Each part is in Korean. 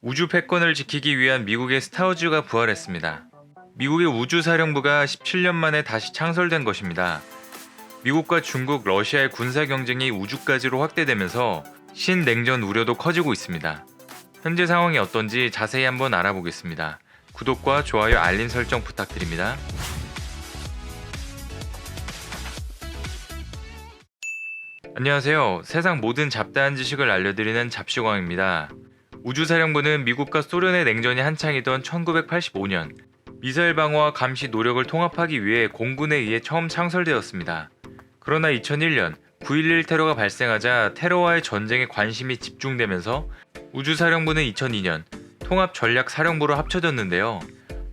우주 패권을 지키기 위한 미국의 스타워즈가 부활했습니다. 미국의 우주사령부가 17년 만에 다시 창설된 것입니다. 미국과 중국, 러시아의 군사 경쟁이 우주까지로 확대되면서 신냉전 우려도 커지고 있습니다. 현재 상황이 어떤지 자세히 한번 알아보겠습니다. 구독과 좋아요, 알림 설정 부탁드립니다. 안녕하세요. 세상 모든 잡다한 지식을 알려드리는 잡시광입니다. 우주사령부는 미국과 소련의 냉전이 한창이던 1985년 미사일 방어와 감시 노력을 통합하기 위해 공군에 의해 처음 창설되었습니다. 그러나 2001년 9.11 테러가 발생하자 테러와의 전쟁에 관심이 집중되면서 우주사령부는 2002년 통합전략사령부로 합쳐졌는데요.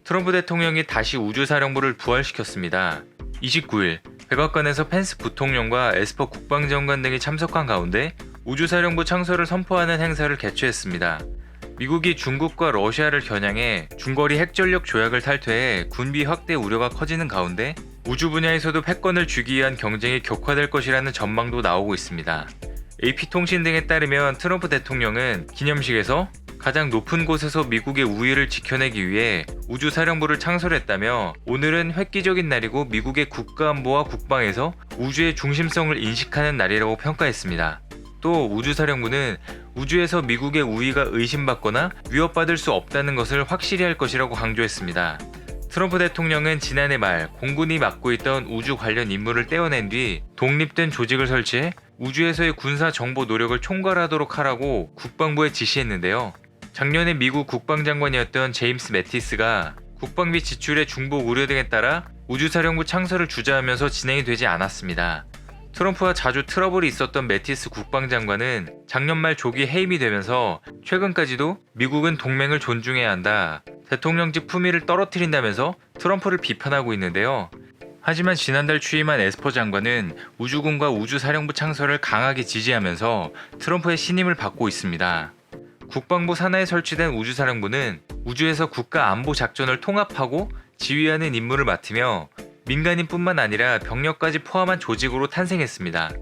트럼프 대통령이 다시 우주사령부를 부활시켰습니다. 29일 백악관에서 펜스 부통령과 에스퍼 국방장관 등이 참석한 가운데 우주사령부 창설을 선포하는 행사를 개최했습니다. 미국이 중국과 러시아를 겨냥해 중거리 핵전력 조약을 탈퇴해 군비 확대 우려가 커지는 가운데 우주 분야에서도 패권을 쥐기 위한 경쟁이 격화될 것이라는 전망도 나오고 있습니다. AP통신 등에 따르면 트럼프 대통령은 기념식에서 가장 높은 곳에서 미국의 우위를 지켜내기 위해 우주사령부를 창설했다며 오늘은 획기적인 날이고 미국의 국가안보와 국방에서 우주의 중심성을 인식하는 날이라고 평가했습니다. 또 우주사령부는 우주에서 미국의 우위가 의심받거나 위협받을 수 없다는 것을 확실히 할 것이라고 강조했습니다. 트럼프 대통령은 지난해 말 공군이 맡고 있던 우주 관련 임무를 떼어낸 뒤 독립된 조직을 설치해 우주에서의 군사 정보 노력을 총괄하도록 하라고 국방부에 지시했는데요. 작년에 미국 국방장관이었던 제임스 매티스가 국방비 지출의 중복 우려 등에 따라 우주사령부 창설을 주저하면서 진행이 되지 않았습니다. 트럼프와 자주 트러블이 있었던 매티스 국방장관은 작년 말 조기 해임이 되면서 최근까지도 미국은 동맹을 존중해야 한다, 대통령직 품위를 떨어뜨린다면서 트럼프를 비판하고 있는데요. 하지만 지난달 취임한 에스퍼 장관은 우주군과 우주사령부 창설을 강하게 지지하면서 트럼프의 신임을 받고 있습니다. 국방부 산하에 설치된 우주사령부는 우주에서 국가 안보 작전을 통합하고 지휘하는 임무를 맡으며 민간인뿐만 아니라 병력까지 포함한 조직으로 탄생했습니다.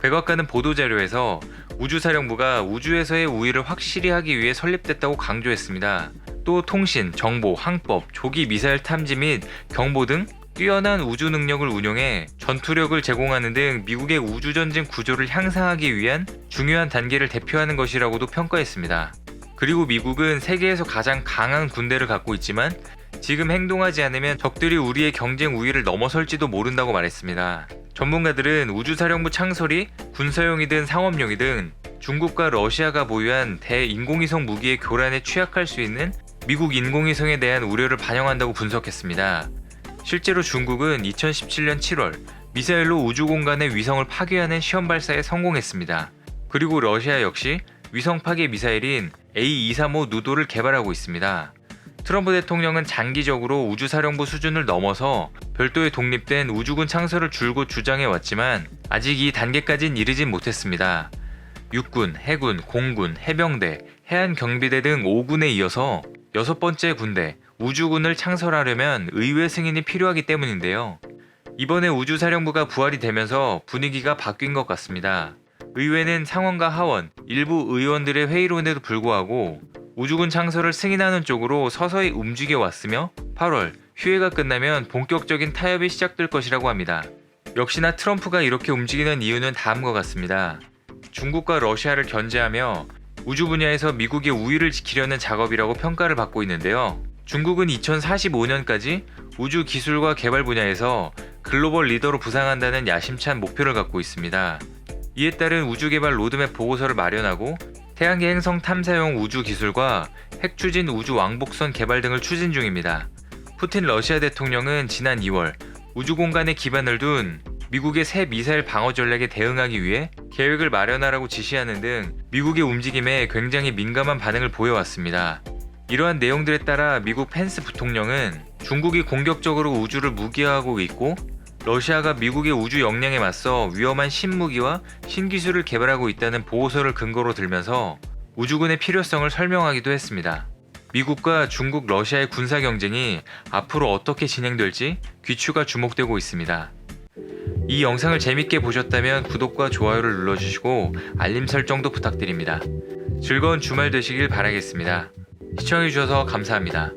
백악관은 보도자료에서 우주사령부가 우주에서의 우위를 확실히 하기 위해 설립됐다고 강조했습니다. 또 통신, 정보, 항법, 조기 미사일 탐지 및 경보 등 뛰어난 우주 능력을 운용해 전투력을 제공하는 등 미국의 우주전쟁 구조를 향상하기 위한 중요한 단계를 대표하는 것이라고도 평가했습니다. 그리고 미국은 세계에서 가장 강한 군대를 갖고 있지만 지금 행동하지 않으면 적들이 우리의 경쟁 우위를 넘어설지도 모른다고 말했습니다. 전문가들은 우주사령부 창설이 군사용이든 상업용이든 중국과 러시아가 보유한 대인공위성 무기의 교란에 취약할 수 있는 미국 인공위성에 대한 우려를 반영한다고 분석했습니다. 실제로 중국은 2017년 7월 미사일로 우주 공간의 위성을 파괴하는 시험 발사에 성공했습니다. 그리고 러시아 역시 위성 파괴 미사일인 A235 누도를 개발하고 있습니다. 트럼프 대통령은 장기적으로 우주사령부 수준을 넘어서 별도의 독립된 우주군 창설을 줄곧 주장해왔지만 아직 이 단계까진 이르진 못했습니다. 육군, 해군, 공군, 해병대, 해안경비대 등 5군에 이어서 6번째 군대, 우주군을 창설하려면 의회 승인이 필요하기 때문인데요. 이번에 우주사령부가 부활이 되면서 분위기가 바뀐 것 같습니다. 의회는 상원과 하원, 일부 의원들의 회의론에도 불구하고 우주군 창설을 승인하는 쪽으로 서서히 움직여 왔으며 8월 휴회가 끝나면 본격적인 타협이 시작될 것이라고 합니다. 역시나 트럼프가 이렇게 움직이는 이유는 다음과 같습니다. 중국과 러시아를 견제하며 우주 분야에서 미국의 우위를 지키려는 작업이라고 평가를 받고 있는데요. 중국은 2045년까지 우주 기술과 개발 분야에서 글로벌 리더로 부상한다는 야심찬 목표를 갖고 있습니다. 이에 따른 우주 개발 로드맵 보고서를 마련하고 태양계 행성 탐사용 우주 기술과 핵 추진 우주 왕복선 개발 등을 추진 중입니다. 푸틴 러시아 대통령은 지난 2월 우주 공간에 기반을 둔 미국의 새 미사일 방어 전략에 대응하기 위해 계획을 마련하라고 지시하는 등 미국의 움직임에 굉장히 민감한 반응을 보여왔습니다. 이러한 내용들에 따라 미국 펜스 부통령은 중국이 공격적으로 우주를 무기화하고 있고 러시아가 미국의 우주 역량에 맞서 위험한 신무기와 신기술을 개발하고 있다는 보고서를 근거로 들면서 우주군의 필요성을 설명하기도 했습니다. 미국과 중국, 러시아의 군사 경쟁이 앞으로 어떻게 진행될지 귀추가 주목되고 있습니다. 이 영상을 재밌게 보셨다면 구독과 좋아요를 눌러주시고 알림 설정도 부탁드립니다. 즐거운 주말 되시길 바라겠습니다. 시청해주셔서 감사합니다.